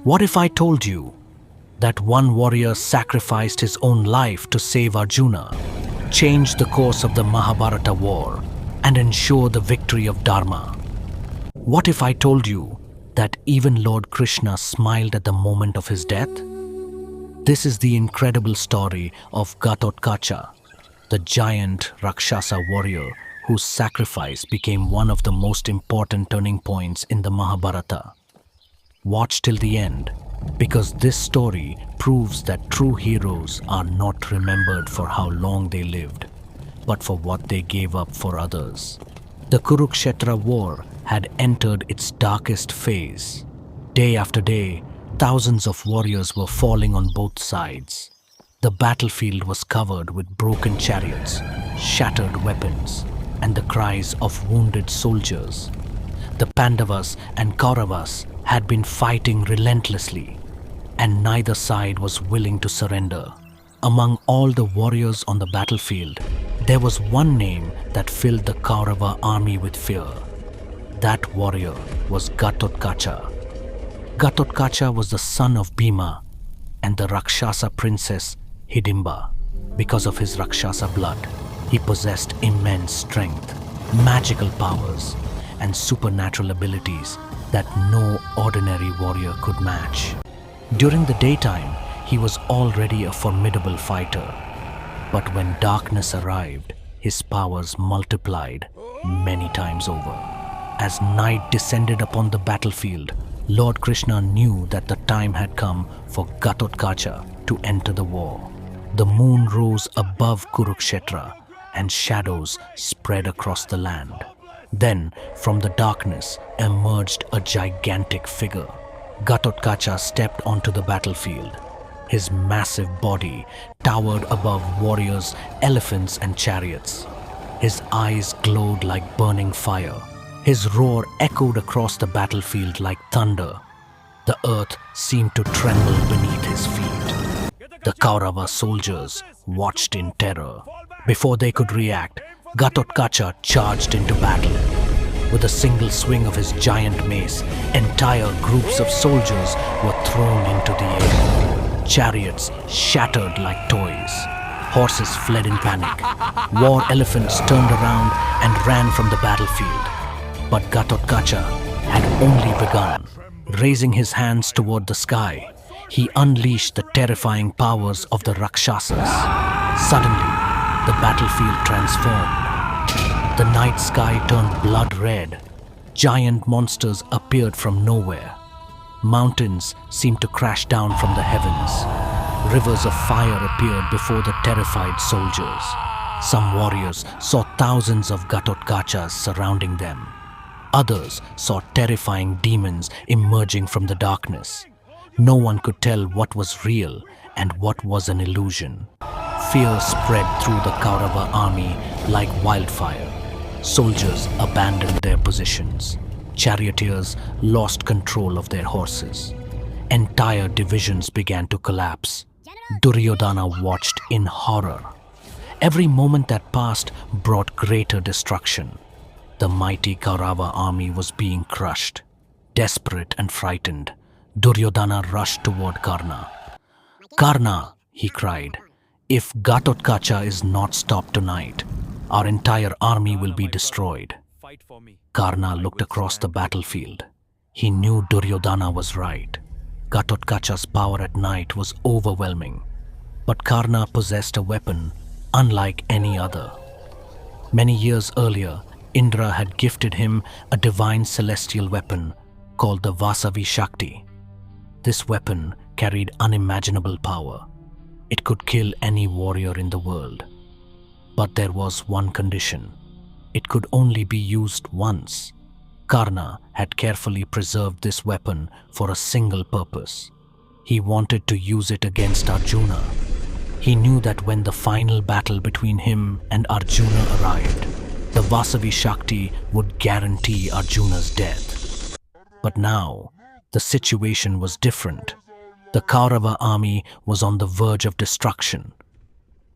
What if I told you that one warrior sacrificed his own life to save Arjuna, change the course of the Mahabharata war, and ensure the victory of Dharma? What if I told you that even Lord Krishna smiled at the moment of his death? This is the incredible story of Ghatotkacha, the giant Rakshasa warrior whose sacrifice became one of the most important turning points in the Mahabharata. Watch till the end, because this story proves that true heroes are not remembered for how long they lived, but for what they gave up for others. The Kurukshetra war had entered its darkest phase. Day after day, thousands of warriors were falling on both sides. The battlefield was covered with broken chariots, shattered weapons, and the cries of wounded soldiers. The Pandavas and Kauravas had been fighting relentlessly, and neither side was willing to surrender. Among all the warriors on the battlefield, there was one name that filled the Kaurava army with fear. That warrior was Ghatotkacha. Ghatotkacha was the son of Bhima and the Rakshasa princess Hidimba. Because of his Rakshasa blood, he possessed immense strength, magical powers, and supernatural abilities that no ordinary warrior could match. During the daytime, he was already a formidable fighter. But when darkness arrived, his powers multiplied many times over. As night descended upon the battlefield, Lord Krishna knew that the time had come for Ghatotkacha to enter the war. The moon rose above Kurukshetra, and shadows spread across the land. Then, from the darkness, emerged a gigantic figure. Ghatotkacha stepped onto the battlefield. His massive body towered above warriors, elephants, and chariots. His eyes glowed like burning fire. His roar echoed across the battlefield like thunder. The earth seemed to tremble beneath his feet. The Kaurava soldiers watched in terror. Before they could react, Ghatotkacha charged into battle. With a single swing of his giant mace, entire groups of soldiers were thrown into the air. Chariots shattered like toys. Horses fled in panic. War elephants turned around and ran from the battlefield. But Ghatotkacha had only begun. Raising his hands toward the sky, he unleashed the terrifying powers of the Rakshasas. Suddenly, the battlefield transformed. The night sky turned blood red. Giant monsters appeared from nowhere. Mountains seemed to crash down from the heavens. Rivers of fire appeared before the terrified soldiers. Some warriors saw thousands of Ghatotkachas surrounding them. Others saw terrifying demons emerging from the darkness. No one could tell what was real and what was an illusion. Fear spread through the Kaurava army like wildfire. Soldiers abandoned their positions. Charioteers lost control of their horses. Entire divisions began to collapse. Duryodhana watched in horror. Every moment that passed brought greater destruction. The mighty Kaurava army was being crushed. Desperate and frightened, Duryodhana rushed toward Karna. "Karna," he cried, "if Ghatotkacha is not stopped tonight, our entire army will be destroyed." Karna looked across the battlefield. He knew Duryodhana was right. Ghatotkacha's power at night was overwhelming. But Karna possessed a weapon unlike any other. Many years earlier, Indra had gifted him a divine celestial weapon called the Vasavi Shakti. This weapon carried unimaginable power. It could kill any warrior in the world. But there was one condition. It could only be used once. Karna had carefully preserved this weapon for a single purpose. He wanted to use it against Arjuna. He knew that when the final battle between him and Arjuna arrived, the Vasavi Shakti would guarantee Arjuna's death. But now, the situation was different. The Kaurava army was on the verge of destruction.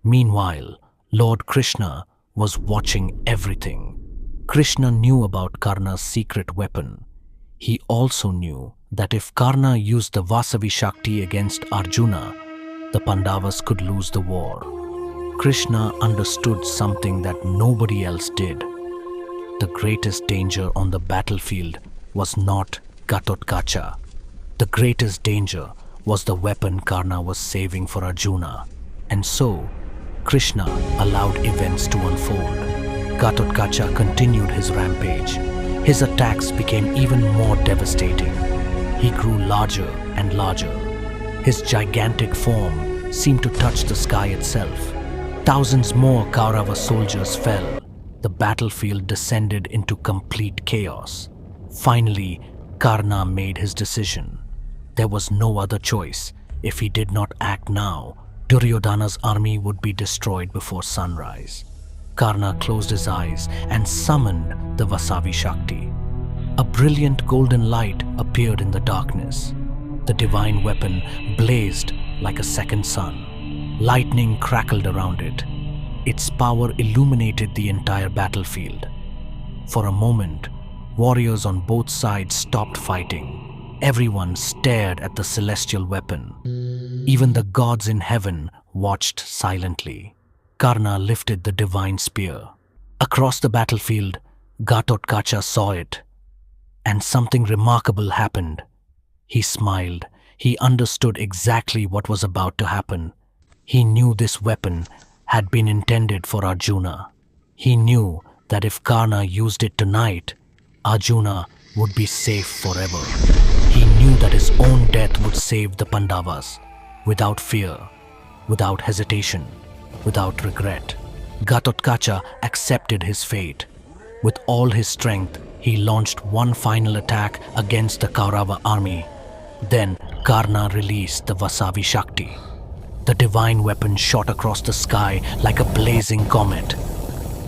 Meanwhile, Lord Krishna was watching everything. Krishna knew about Karna's secret weapon. He also knew that if Karna used the Vasavi Shakti against Arjuna, the Pandavas could lose the war. Krishna understood something that nobody else did. The greatest danger on the battlefield was not Ghatotkacha. The greatest danger was the weapon Karna was saving for Arjuna. And so, Krishna allowed events to unfold. Ghatotkacha continued his rampage. His attacks became even more devastating. He grew larger and larger. His gigantic form seemed to touch the sky itself. Thousands more Kaurava soldiers fell. The battlefield descended into complete chaos. Finally, Karna made his decision. There was no other choice. If he did not act now, Duryodhana's army would be destroyed before sunrise. Karna closed his eyes and summoned the Vasavi Shakti. A brilliant golden light appeared in the darkness. The divine weapon blazed like a second sun. Lightning crackled around it. Its power illuminated the entire battlefield. For a moment, warriors on both sides stopped fighting. Everyone stared at the celestial weapon. Even the gods in heaven watched silently. Karna lifted the divine spear. Across the battlefield, Ghatotkacha saw it. And something remarkable happened. He smiled. He understood exactly what was about to happen. He knew this weapon had been intended for Arjuna. He knew that if Karna used it tonight, Arjuna would be safe forever. He knew that his own death would save the Pandavas, without fear, without hesitation, without regret. Ghatotkacha accepted his fate. With all his strength, he launched one final attack against the Kaurava army. Then Karna released the Vasavi Shakti. The divine weapon shot across the sky like a blazing comet.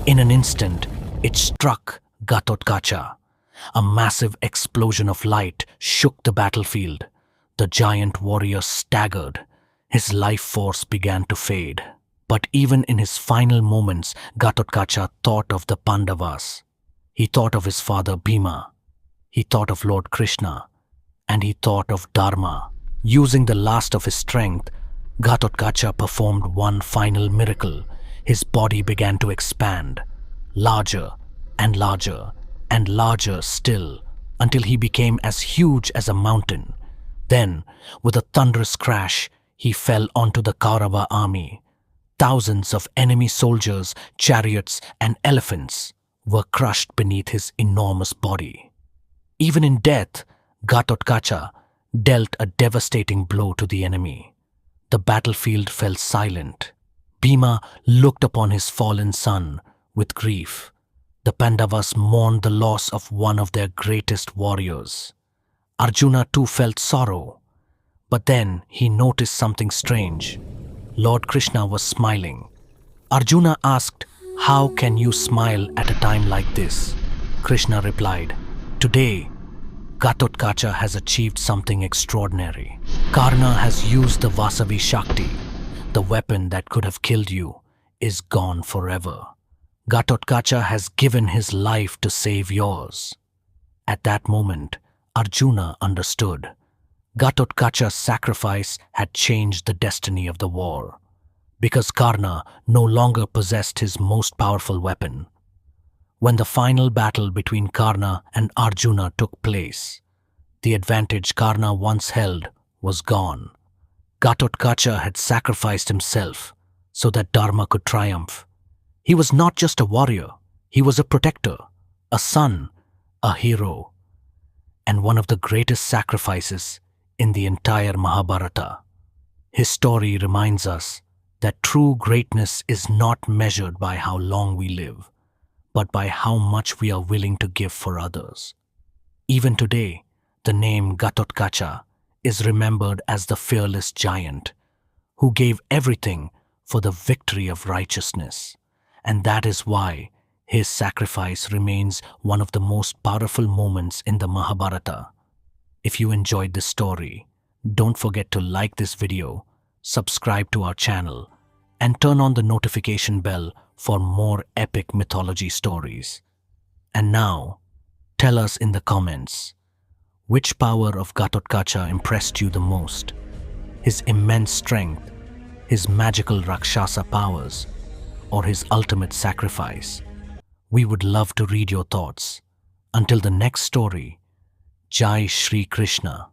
In an instant, it struck Ghatotkacha. A massive explosion of light shook the battlefield. The giant warrior staggered. His life force began to fade. But even in his final moments, Ghatotkacha thought of the Pandavas. He thought of his father Bhima. He thought of Lord Krishna. And he thought of Dharma. Using the last of his strength, Ghatotkacha performed one final miracle. His body began to expand, larger and larger and larger still, until he became as huge as a mountain. Then, with a thunderous crash, he fell onto the Kaurava army. Thousands of enemy soldiers, chariots, and elephants were crushed beneath his enormous body. Even in death, Ghatotkacha dealt a devastating blow to the enemy. The battlefield fell silent. Bhima looked upon his fallen son with grief. The Pandavas mourned the loss of one of their greatest warriors. Arjuna too felt sorrow. But then he noticed something strange. Lord Krishna was smiling. Arjuna asked, "How can you smile at a time like this?" Krishna replied, "Today, Ghatotkacha has achieved something extraordinary. Karna has used the Vasavi Shakti. The weapon that could have killed you is gone forever. Ghatotkacha has given his life to save yours." At that moment, Arjuna understood. Ghatotkacha's sacrifice had changed the destiny of the war, because Karna no longer possessed his most powerful weapon. When the final battle between Karna and Arjuna took place, the advantage Karna once held was gone. Ghatotkacha had sacrificed himself so that Dharma could triumph. He was not just a warrior, he was a protector, a son, a hero, and one of the greatest sacrifices in the entire Mahabharata. His story reminds us that true greatness is not measured by how long we live, but by how much we are willing to give for others. Even today, the name Ghatotkacha is remembered as the fearless giant who gave everything for the victory of righteousness. And that is why his sacrifice remains one of the most powerful moments in the Mahabharata. If you enjoyed this story, don't forget to like this video, subscribe to our channel, and turn on the notification bell for more epic mythology stories. And now, tell us in the comments, Which power of Ghatotkacha impressed you the most? His immense strength, his magical Rakshasa powers, or his ultimate sacrifice? We would love to read your thoughts. Until the next story, Jai Shri Krishna.